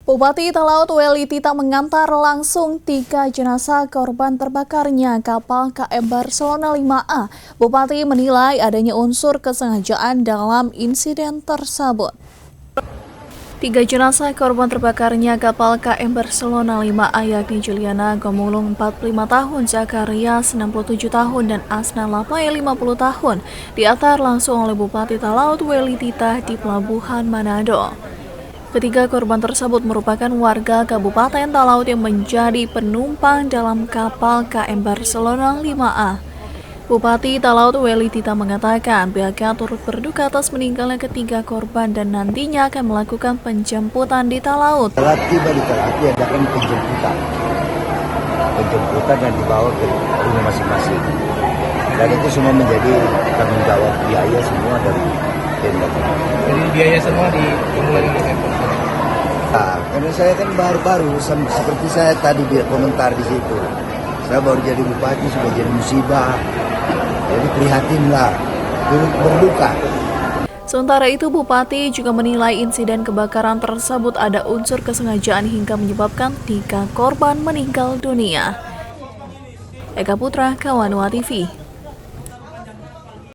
Bupati Talaut Weli Tita mengantar langsung 3 jenazah korban terbakarnya kapal KM Barcelona 5A. Bupati menilai adanya unsur kesengajaan dalam insiden tersebut. 3 jenazah korban terbakarnya kapal KM Barcelona 5A yakni Juliana Gomulung 45 tahun, Zakaria 67 tahun, dan Asna Lapai 50 tahun diantar langsung oleh Bupati Talaut Weli Tita di Pelabuhan Manado. Ketiga korban tersebut merupakan warga Kabupaten Talaut yang menjadi penumpang dalam kapal KM Barcelona 5A. Bupati Talaut Weli Tita mengatakan pihaknya turut berduka atas meninggalnya ketiga korban dan nantinya akan melakukan penjemputan di Talaut. Setelah tiba di Talaut diadakan penjemputan dan dibawa ke rumah masing-masing. Dan itu semua menjadi tanggung jawab biaya semua dari Pemda. Jadi biaya semua dimulai dari Pemda. Nah, karena saya kan baru-baru seperti saya tadi dia komentar di situ. Saya baru jadi bupati sudah jadi musibah. Jadi prihatinlah, turut berduka. Sementara itu, Bupati juga menilai insiden kebakaran tersebut ada unsur kesengajaan hingga menyebabkan 3 korban meninggal dunia. Eka Putra, Kawanua TV.